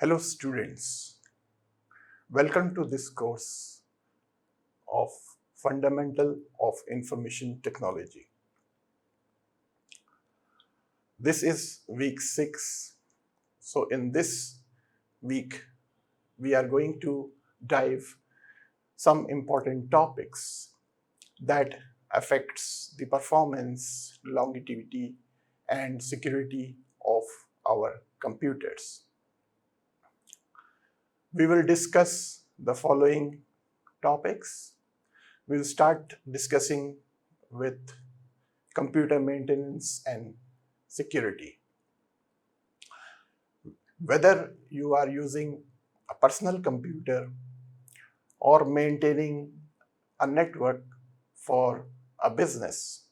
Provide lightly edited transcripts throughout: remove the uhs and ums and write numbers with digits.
Hello students, welcome to this course of Fundamental of Information Technology. This is week 6. So in this week, we are going to dive some important topics that affects the performance, longevity and security of our computers. We will discuss the following topics. We'll start discussing with computer maintenance and security. Whether you are using a personal computer or maintaining a network for a business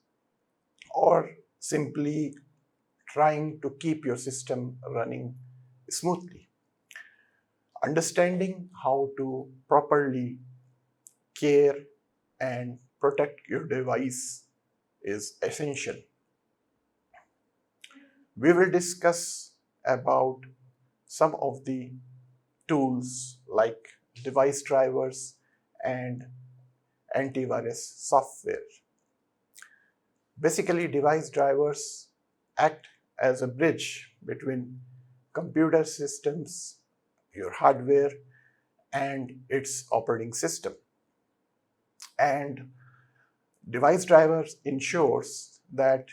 or simply trying to keep your system running smoothly, understanding how to properly care and protect your device is essential. We will discuss about some of the tools like device drivers and antivirus software. Basically, device drivers act as a bridge between computer systems, your hardware, and its operating system. And device drivers ensures that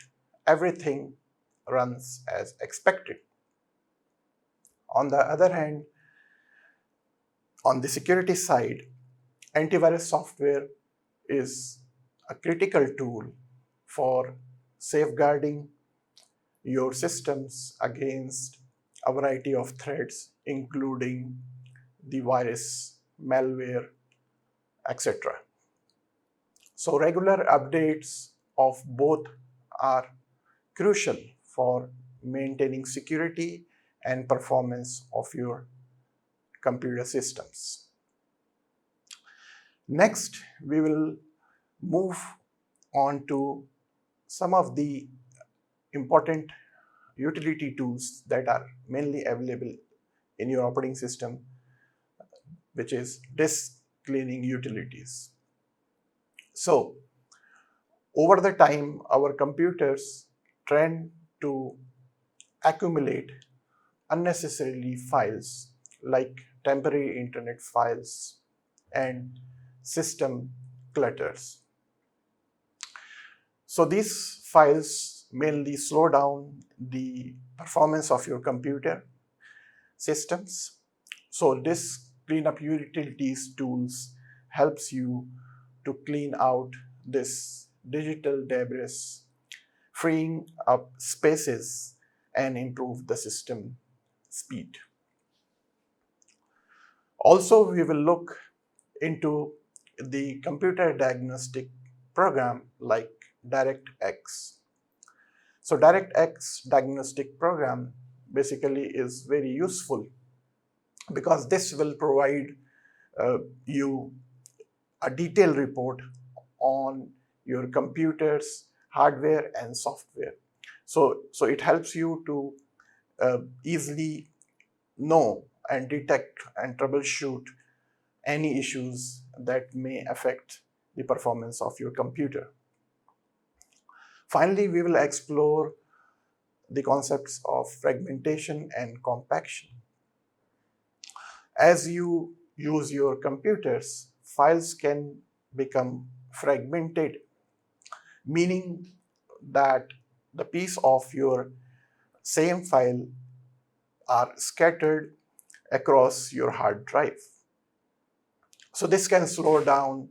everything runs as expected. On the other hand, on the security side, antivirus software is a critical tool for safeguarding your systems against a variety of threats, including the virus, malware, etc. So regular updates of both are crucial for maintaining security and performance of your computer systems. Next, we will move on to some of the important utility tools that are mainly available in your operating system, which is disk cleaning utilities. So, over the time, our computers tend to accumulate unnecessarily files like temporary internet files and system clutters. So these files mainly slow down the performance of your computer systems. So disk cleanup utilities tools helps you to clean out this digital debris, freeing up spaces and improve the system speed. Also, we will look into the computer diagnostic program like DirectX. So DirectX diagnostic program basically is very useful because this will provide you a detailed report on your computer's hardware and software. So it helps you to easily know and detect and troubleshoot any issues that may affect the performance of your computer. Finally, we will explore the concepts of fragmentation and compaction. As you use your computers, files can become fragmented, meaning that the piece of your same file are scattered across your hard drive. So this can slow down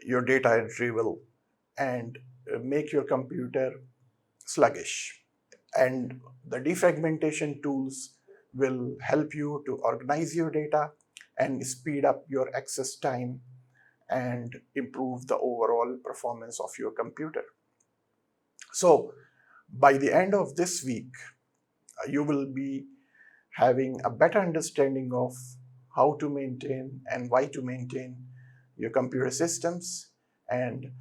your data retrieval and make your computer sluggish. And the defragmentation tools will help you to organize your data and speed up your access time and improve the overall performance of your computer. So by the end of this week, you will be having a better understanding of how to maintain and why to maintain your computer systems and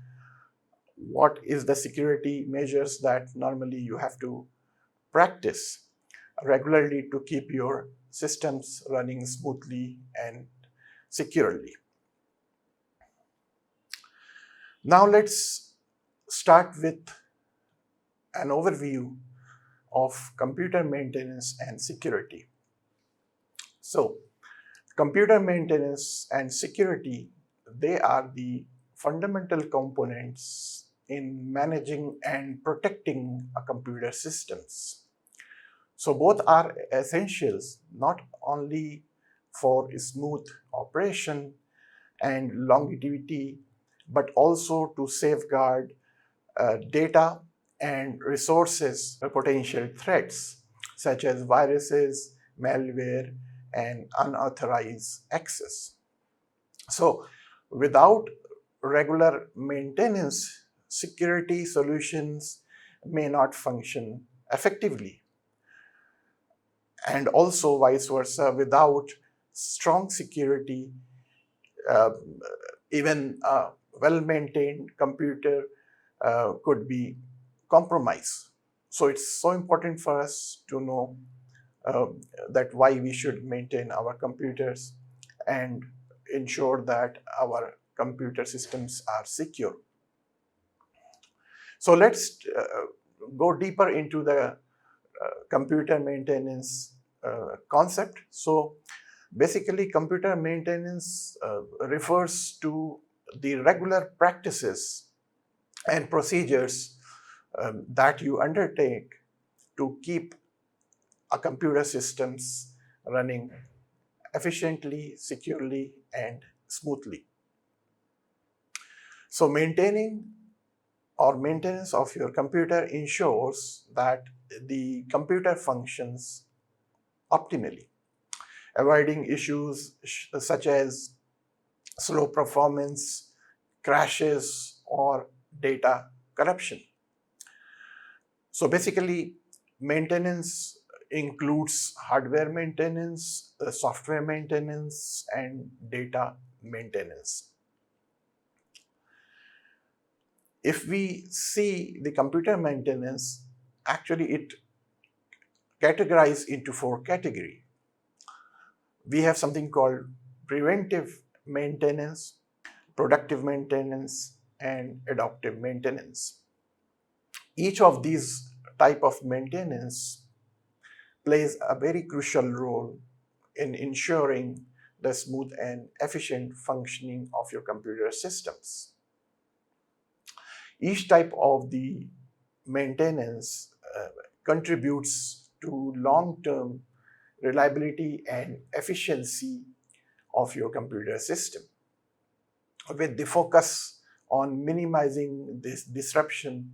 what is the security measures that normally you have to practice regularly to keep your systems running smoothly and securely. Now let's start with an overview of computer maintenance and security. So, computer maintenance and security, they are the fundamental components in managing and protecting a computer systems. So both are essentials not only for smooth operation and longevity, but also to safeguard data and resources potential threats such as viruses, malware, and unauthorized access. So without regular maintenance, security solutions may not function effectively. And also vice versa, without strong security, uh, even a well-maintained computer could be compromised. So it's so important for us to know uh, that why we should maintain our computers and ensure that our computer systems are secure. So let's go deeper into the computer maintenance concept. So basically, computer maintenance refers to the regular practices and procedures that you undertake to keep a computer systems running efficiently, securely, and smoothly. So maintaining or maintenance of your computer ensures that the computer functions optimally, avoiding issues such as slow performance, crashes, or data corruption. So basically, maintenance includes hardware maintenance, software maintenance, and data maintenance. If we see the computer maintenance, actually it categorized into 4 categories. We have something called preventive maintenance, productive maintenance, and adaptive maintenance. Each of these type of maintenance plays a very crucial role in ensuring the smooth and efficient functioning of your computer systems. Each type of the maintenance contributes to long-term reliability and efficiency of your computer system, with the focus on minimizing this disruption,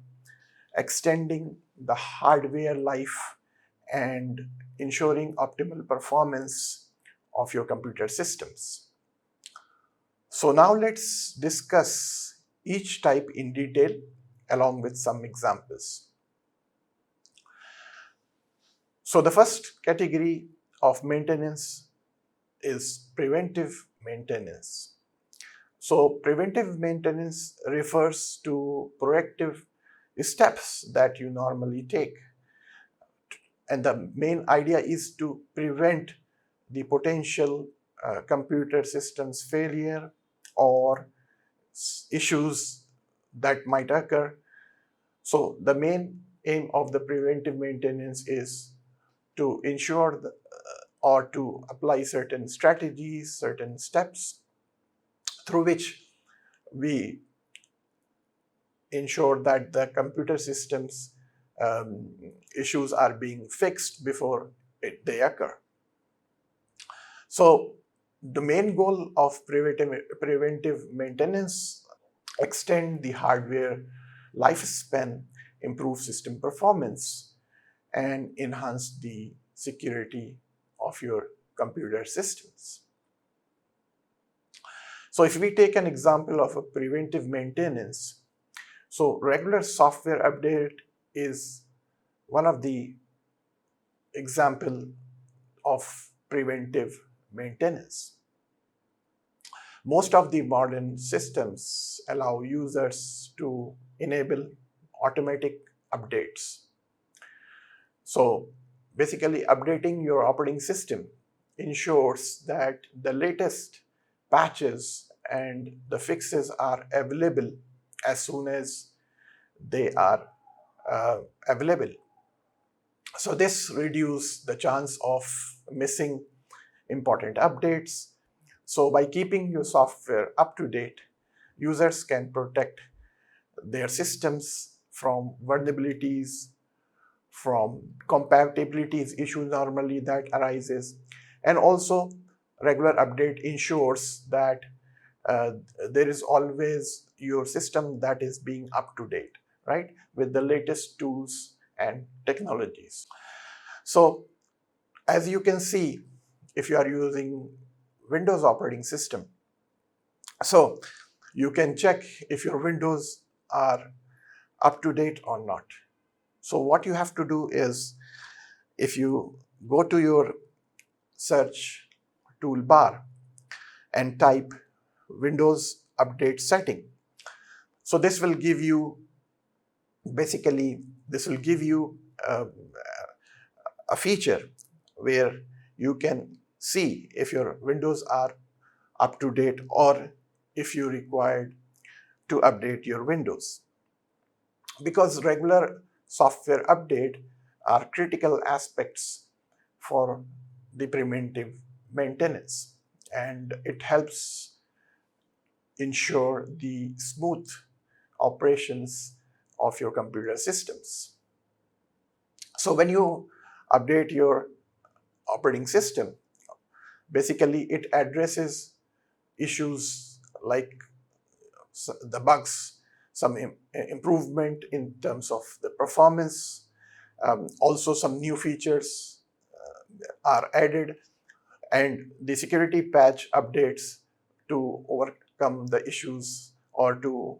extending the hardware life, and ensuring optimal performance of your computer systems. So now let's discuss each type in detail along with some examples. So the first category of maintenance is preventive maintenance. So preventive maintenance refers to proactive steps that you normally take. And the main idea is to prevent the potential computer systems failure or issues that might occur. So the main aim of the preventive maintenance is to ensure or to apply certain strategies, certain steps through which we ensure that the computer systems issues are being fixed before they occur. So the main goal of preventive maintenance: extend the hardware lifespan, improve system performance, and enhance the security of your computer systems. So if we take an example of a preventive maintenance, so regular software update is one of the example of preventive maintenance. Most of the modern systems allow users to enable automatic updates. So basically updating your operating system ensures that the latest patches and the fixes are available as soon as they are available. So this reduces the chance of missing important updates. So by keeping your software up to date, users can protect their systems from vulnerabilities, from compatibilities issues normally that arises, and also regular update ensures that uh, there is always your system that is being up to date, right, with the latest tools and technologies. So as you can see, if you are using Windows operating system, so you can check if your windows are up to date or not. So what you have to do is, if you go to your search toolbar and type Windows Update Setting, so this will give you, basically this will give you a feature where you can see if your windows are up to date or if you required to update your windows. Because regular software update are critical aspects for the preventive maintenance, and it helps ensure the smooth operations of your computer systems. So when you update your operating system, basically it addresses issues like the bugs, some improvement in terms of the performance, also some new features are added, and the security patch updates to overcome the issues or to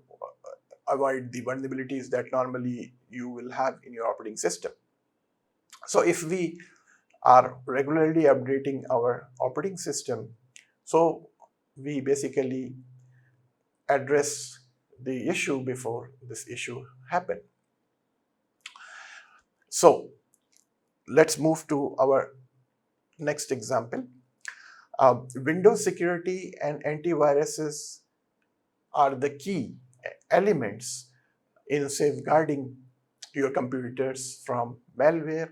avoid the vulnerabilities that normally you will have in your operating system. So if we are regularly updating our operating system, so we basically address the issue before this issue happened. So let's move to our next example. Windows security and antiviruses are the key elements in safeguarding your computers from malware,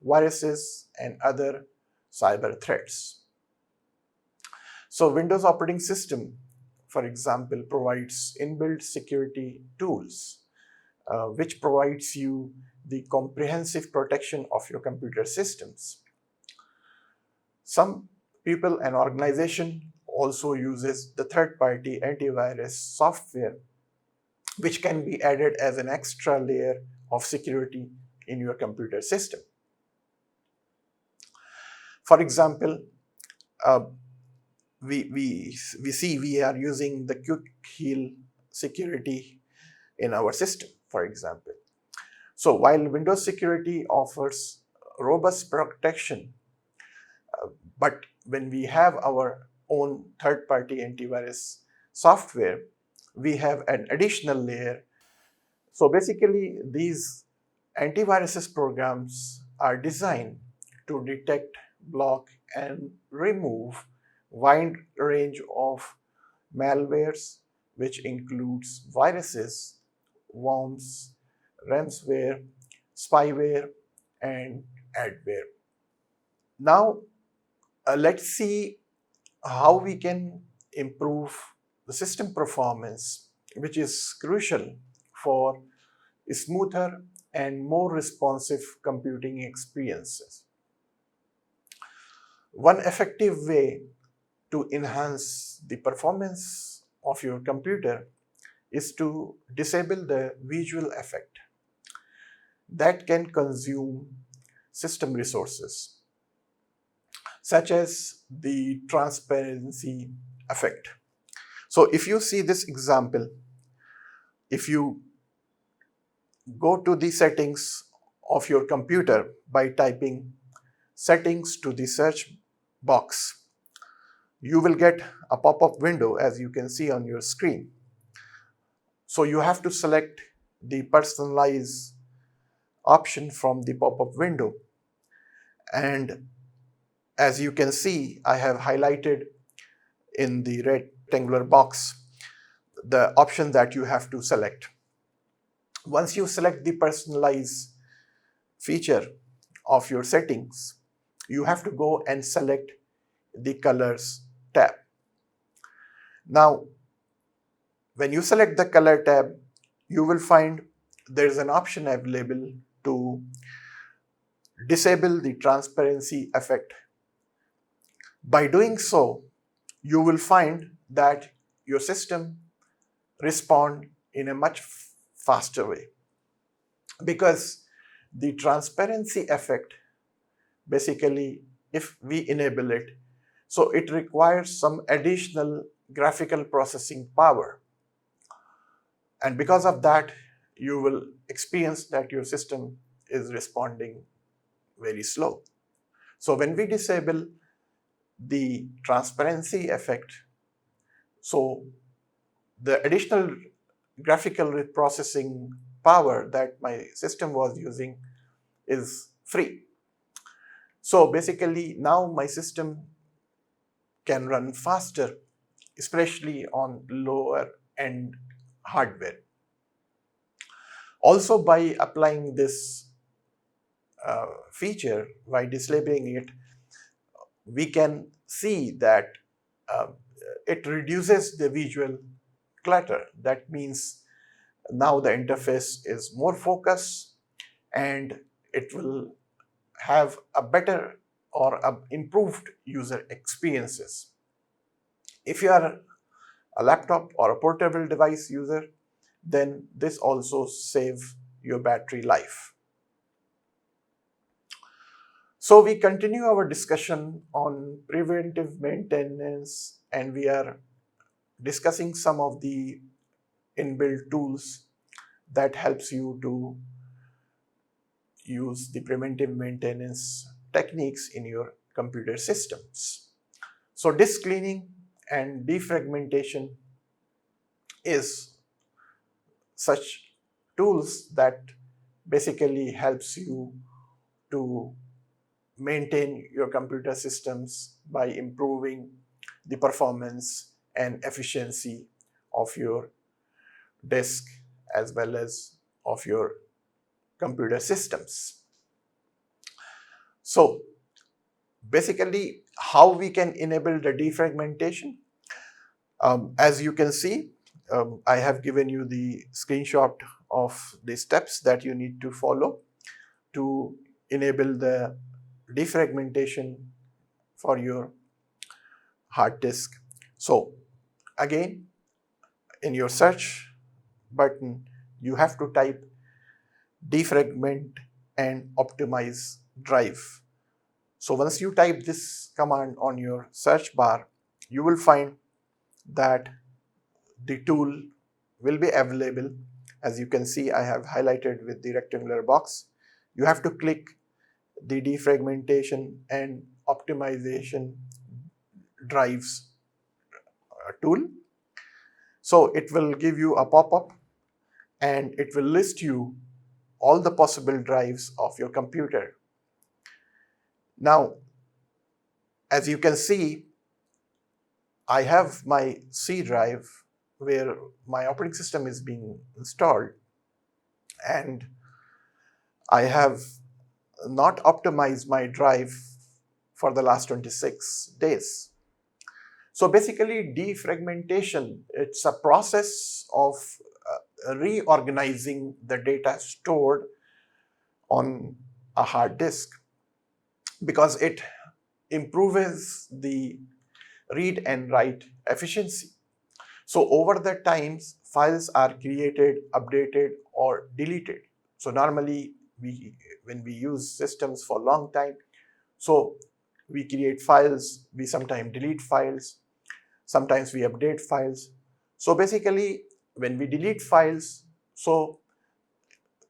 viruses, and other cyber threats. So Windows operating system, for example, provides inbuilt security tools, which provides you the comprehensive protection of your computer systems. Some people and organization also uses the third-party antivirus software, which can be added as an extra layer of security in your computer system. For example, we see we are using the Quick Heal security in our system, for example. So while Windows security offers robust protection, but when we have our own third-party antivirus software, we have an additional layer. So basically, these antiviruses programs are designed to detect, block, and remove wide range of malwares, which includes viruses, worms, ransomware, spyware, and adware. Now, let's see how we can improve the system performance, which is crucial for smoother and more responsive computing experiences. One effective way to enhance the performance of your computer is to disable the visual effect that can consume system resources, such as the transparency effect. So if you see this example, if you go to the settings of your computer by typing settings to the search box, you will get a pop-up window as you can see on your screen. So you have to select the personalize option from the pop-up window, and As you can see, I have highlighted in the rectangular box the option that you have to select. Once you select the personalize feature of your settings, you have to go and select the colors tab. Now, when you select the color tab, you will find there is an option available to disable the transparency effect. By doing so, you will find that your system respond in a much faster way, because the transparency effect, basically, if we enable it, so it requires some additional graphical processing power, and because of that you will experience that your system is responding very slow. So when we disable the transparency effect, so the additional graphical processing power that my system was using is free. So basically now my system can run faster, especially on lower end hardware. Also, by applying this feature, by disabling it, we can see that uh, it reduces the visual clutter. That means now the interface is more focused and it will have a better or improved user experiences. If you are a laptop or a portable device user, then this also saves your battery life. So we continue our discussion on preventive maintenance, and we are discussing some of the inbuilt tools that helps you to use the preventive maintenance techniques in your computer systems. So disk cleaning and defragmentation is such tools that basically helps you to maintain your computer systems by improving the performance and efficiency of your disk as well as of your computer systems. So basically, how we can enable the defragmentation? As you can see, I have given you the screenshot of the steps that you need to follow to enable the defragmentation for your hard disk. So again, in your search button, you have to type defragment and optimize drive. So once you type this command on your search bar, you will find that the tool will be available. As you can see, I have highlighted with the rectangular box. You have to click the defragmentation and optimization drives tool. So it will give you a pop-up and it will list you all the possible drives of your computer. Now, as you can see, I have my C drive where my operating system is being installed, and I have not optimized my drive for the last 26 days. So basically, defragmentation, it's a process of reorganizing the data stored on a hard disk, because it improves the read and write efficiency. So over the times, files are created, updated, or deleted. So normally, when we use systems for a long time, so we create files, we sometimes delete files, sometimes we update files. So basically, when we delete files, so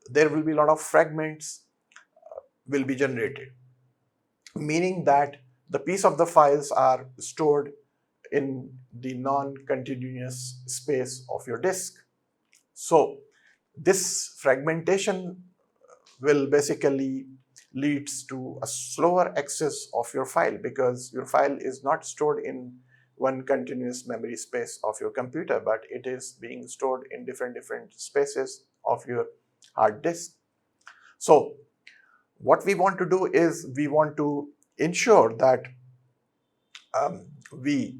there will be a lot of fragments will be generated, meaning that the piece of the files are stored in the non-continuous space of your disk. So this fragmentation will basically leads to a slower access of your file, because your file is not stored in one continuous memory space of your computer, but it is being stored in different spaces of your hard disk. So what we want to do is we want to ensure that we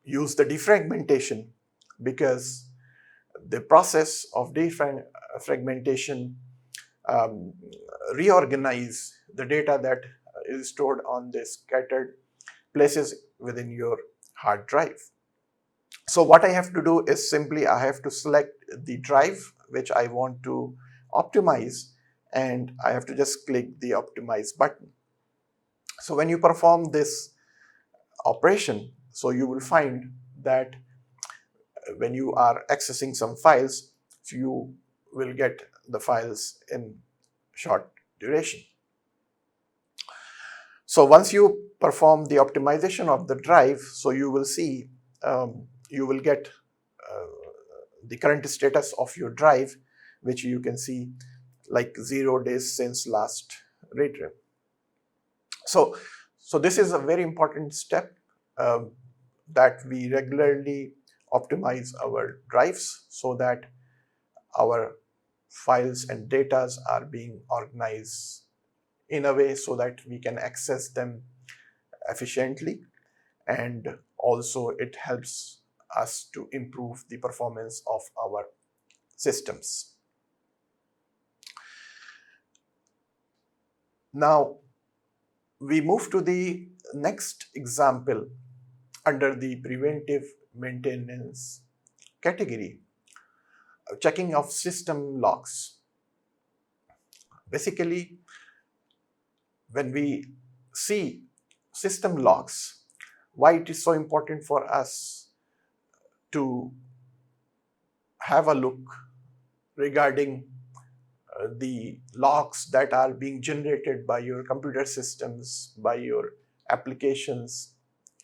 use the defragmentation, because the process of defragmentation reorganize the data that is stored on the scattered places within your hard drive. So what I have to do is simply I have to select the drive which I want to optimize, and I have to just click the optimize button. So when you perform this operation, so you will find that when you are accessing some files, you will get the files in short duration. So once you perform the optimization of the drive, so you will see, you will get the current status of your drive, which you can see like 0 days since last retrieve. So this is a very important step, that we regularly optimize our drives so that our files and data are being organized in a way so that we can access them efficiently, and also it helps us to improve the performance of our systems. Now we move to the next example under the preventive maintenance category, checking of system logs. Basically, when we see system logs, why it is so important for us to have a look regarding the logs that are being generated by your computer systems, by your applications,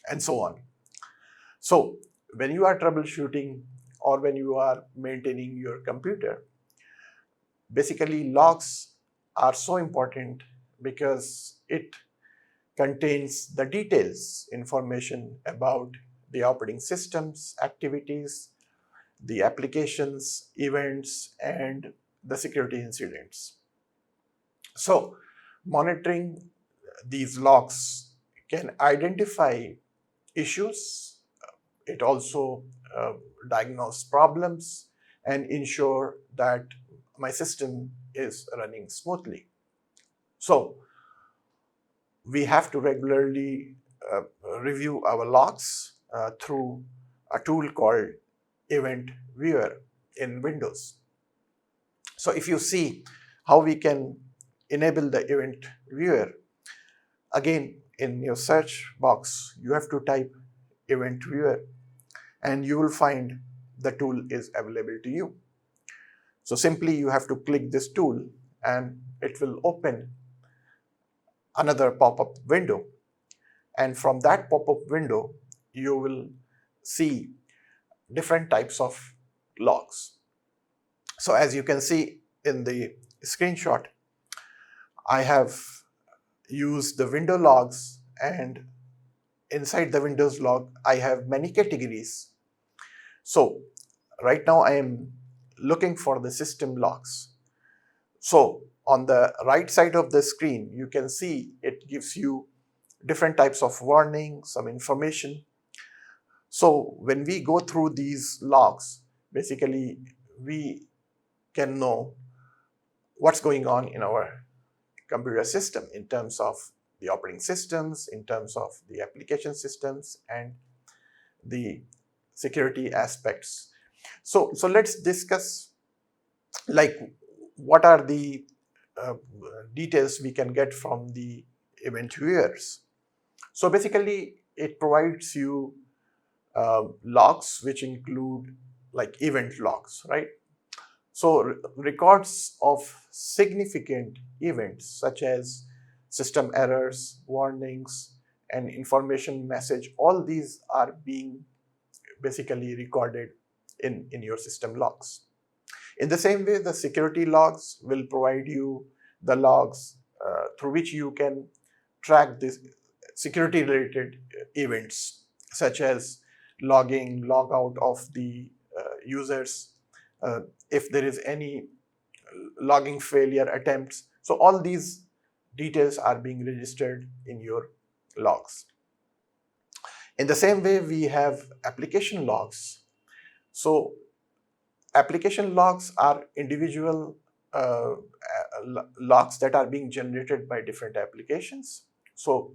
and so on. So when you are troubleshooting or when you are maintaining your computer, basically logs are so important because it contains the details, information about the operating systems, activities, the applications, events, and the security incidents. So monitoring these logs can identify issues. It also diagnose problems and ensure that my system is running smoothly. So we have to regularly review our logs through a tool called Event Viewer in Windows. So if you see how we can enable the Event Viewer, again in your search box you have to type Event Viewer and you will find the tool is available to you. So simply you have to click this tool and it will open another pop-up window, and from that pop-up window you will see different types of logs. So as you can see in the screenshot, I have used the window logs, and inside the Windows log I have many categories. So right now I am looking for the system logs. So on the right side of the screen you can see it gives you different types of warnings, some information. So when we go through these logs, basically we can know what's going on in our computer system in terms of the operating systems, in terms of the application systems, and the security aspects. So let's discuss like what are the details we can get from the event viewers. So basically it provides you logs which include like event logs, right? So records of significant events such as system errors, warnings, and information message, all these are being basically recorded in your system logs. In the same way, the security logs will provide you the logs through which you can track these security related events, such as logging, logout of the users, uh, if there is any logging failure attempts. So all these details are being registered in your logs. In the same way, we have application logs. So application logs are individual logs that are being generated by different applications. So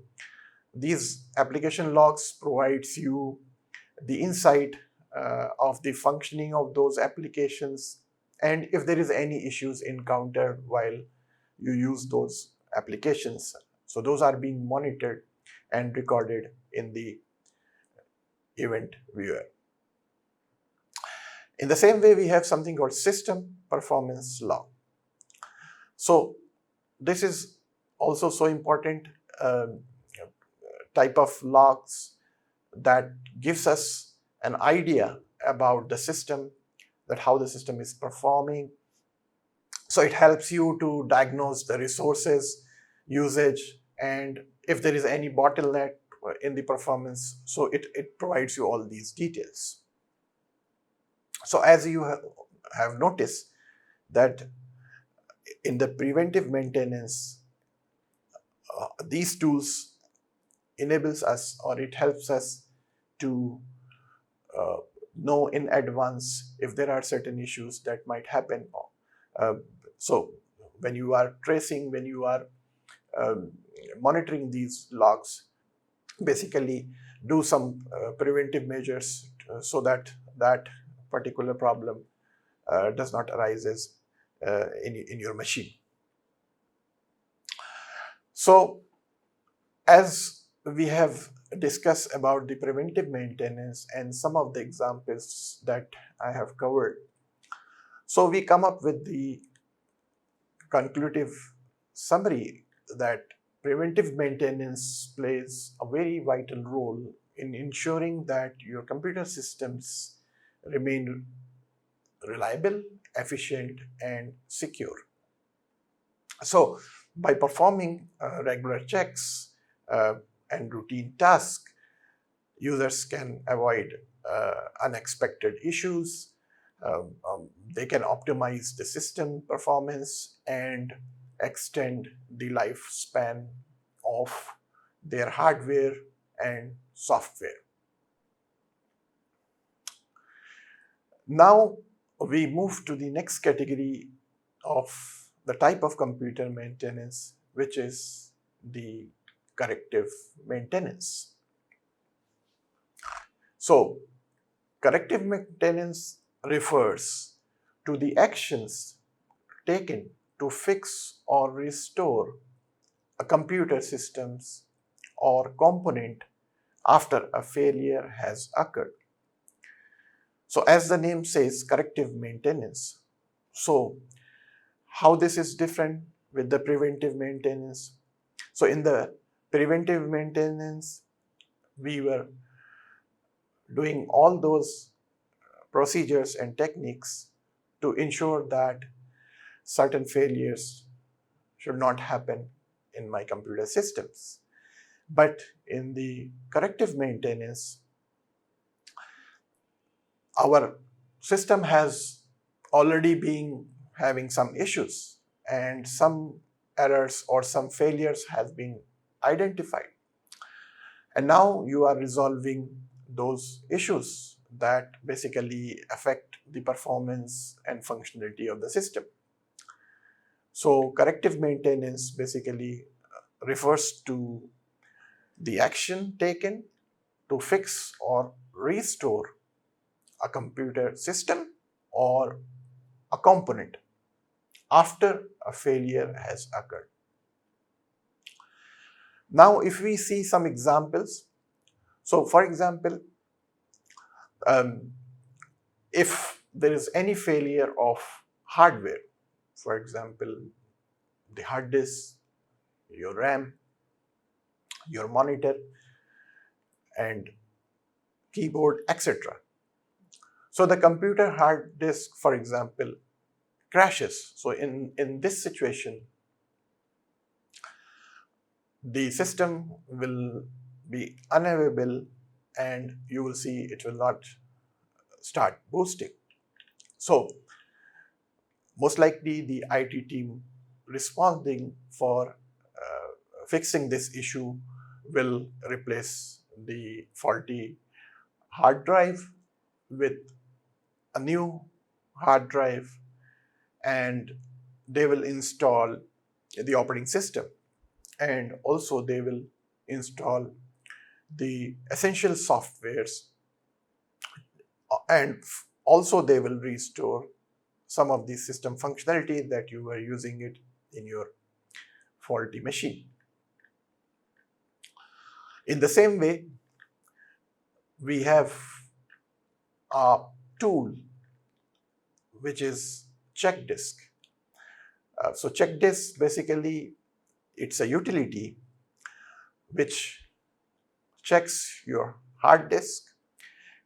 these application logs provides you the insight of the functioning of those applications, and if there is any issues encountered while you use those applications. So those are being monitored and recorded in the event viewer. In the same way, we have something called system performance log. So this is also so important type of logs that gives us an idea about the system, that how the system is performing. So it helps you to diagnose the resources usage, and if there is any bottleneck in the performance, so it provides you all these details. So as you have noticed that in the preventive maintenance, these tools enables us, or it helps us to know in advance if there are certain issues that might happen. So when you are tracing, when you are monitoring these logs, basically do some preventive measures so that that particular problem does not arise in your machine. So as we have discussed about the preventive maintenance and some of the examples that I have covered, so we come up with the conclusive summary that preventive maintenance plays a very vital role in ensuring that your computer systems remain reliable, efficient, and secure. So by performing regular checks and routine tasks, users can avoid unexpected issues. They can optimize the system performance and extend the lifespan of their hardware and software. Now we move to the next category of the type of computer maintenance, which is the corrective maintenance. So corrective maintenance refers to the actions taken to fix or restore a computer systems or component after a failure has occurred. So as the name says, corrective maintenance. So how this is different with the preventive maintenance? So in the preventive maintenance, we were doing all those procedures and techniques to ensure that certain failures should not happen in my computer systems. But in the corrective maintenance, our system has already been having some issues, and some errors or some failures have been identified. And now you are resolving those issues that basically affect the performance and functionality of the system. So corrective maintenance basically refers to the action taken to fix or restore a computer system or a component after a failure has occurred. Now, if we see some examples, so for example, if there is any failure of hardware, for example, the hard disk, your RAM, your monitor, and keyboard, etc. So the computer hard disk, for example, crashes. So in this situation, the system will be unavailable and you will see it will not start boosting. So most likely the IT team responding for fixing this issue will replace the faulty hard drive with a new hard drive, and they will install the operating system, and also they will install the essential softwares, and also they will restore some of the system functionality that you were using it in your faulty machine. In the same way, we have a tool which is check disk. So check disk, basically it's a utility which checks your hard disk,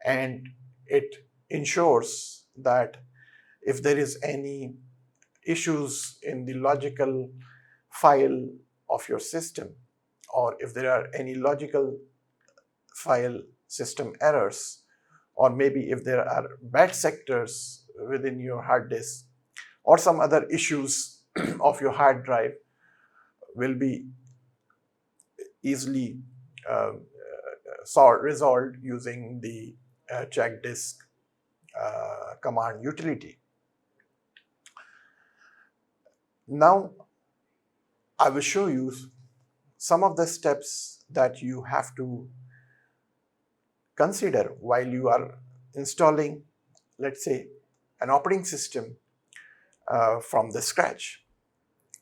and it ensures that if there is any issues in the logical file of your system, or if there are any logical file system errors, or maybe if there are bad sectors within your hard disk, or some other issues of your hard drive, will be easily resolved using the check disk command utility. Now I will show you some of the steps that you have to consider while you are installing, let's say, an operating system from the scratch.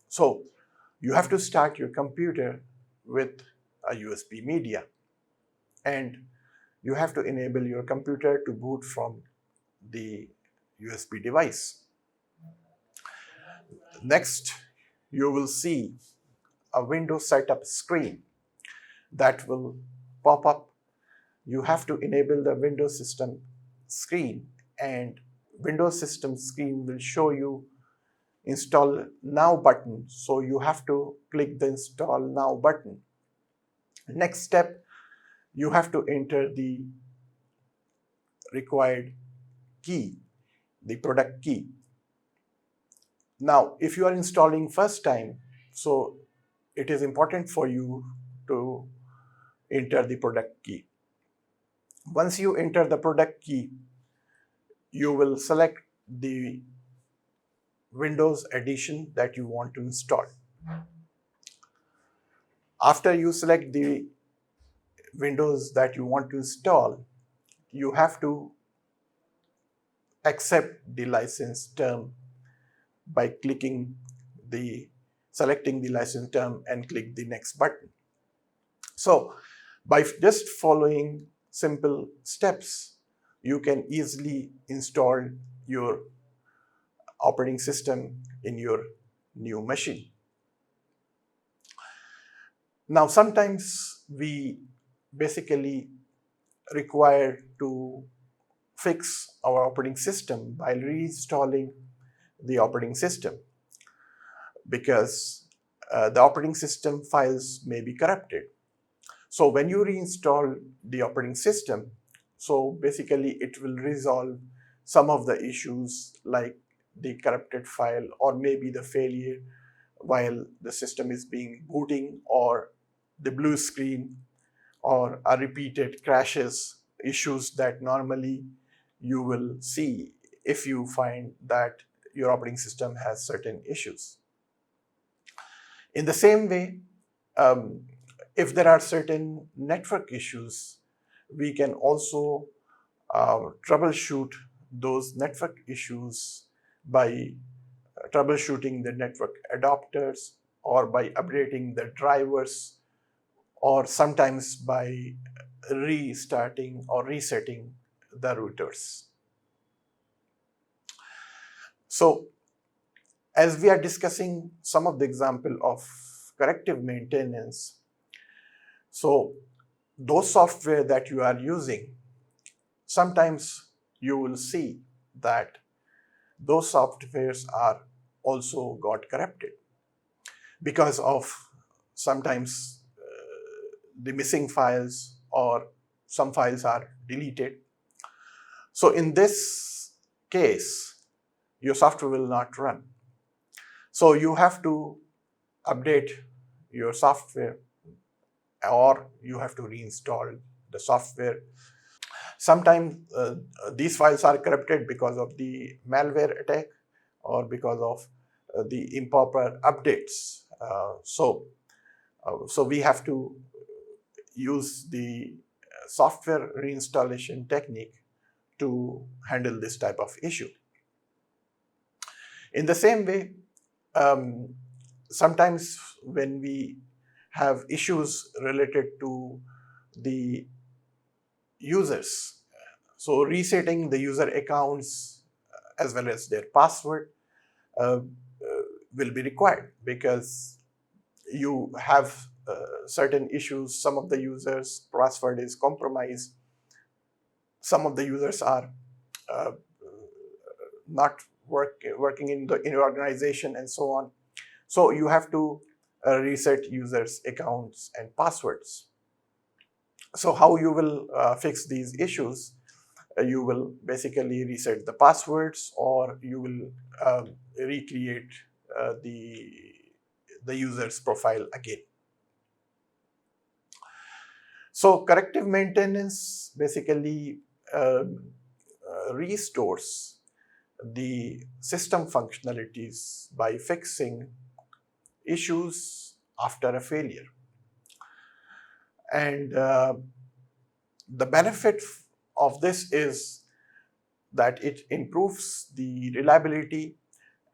So you have to start your computer with a USB media, and you have to enable your computer to boot from the USB device. Next, you will see a Windows setup screen that will pop up. You have to enable the Windows system screen, and Windows system screen will show you install now button. So you have to click the install now button. Next step, you have to enter the required key, the product key. Now, if you are installing first time, so it is important for you to enter the product key. Once you enter the product key, you will select the Windows edition that you want to install. After you select the Windows that you want to install, you have to accept the license term by selecting the license term and click the next button. So by just following simple steps, you can easily install your operating system in your new machine. Now, sometimes we basically require to fix our operating system by reinstalling the operating system, because the operating system files may be corrupted. So when you reinstall the operating system, so basically it will resolve some of the issues like the corrupted file, or maybe the failure while the system is being booting, or the blue screen, or a repeated crashes, issues that normally you will see if you find that your operating system has certain issues. In the same way, if there are certain network issues, we can also troubleshoot those network issues by troubleshooting the network adapters, or by updating the drivers, or sometimes by restarting or resetting the routers. So as we are discussing some of the example of corrective maintenance, so those software that you are using, sometimes you will see that those softwares are also got corrupted because of sometimes the missing files, or some files are deleted. So in this case, your software will not run. So you have to update your software, or you have to reinstall the software. Sometimes these files are corrupted because of the malware attack or because of the improper updates. So we have to use the software reinstallation technique to handle this type of issue. In the same way, sometimes when we have issues related to the users, so resetting the user accounts as well as their password will be required, because you have certain issues. Some of the users' password is compromised. Some of the users are not working in your organization, and so on. So you have to reset users' accounts and passwords. So how you will fix these issues? You will basically reset the passwords, or you will recreate the user's profile again. So corrective maintenance basically restores the system functionalities by fixing issues after a failure. And the benefit of this is that it improves the reliability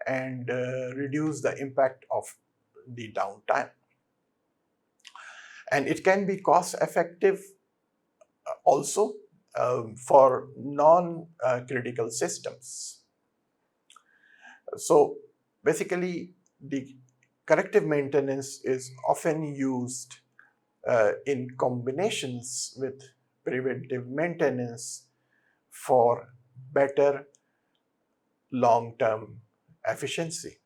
and reduce the impact of the downtime. And it can be cost effective also for non-critical systems. So basically, the corrective maintenance is often used in combinations with preventive maintenance for better long-term efficiency.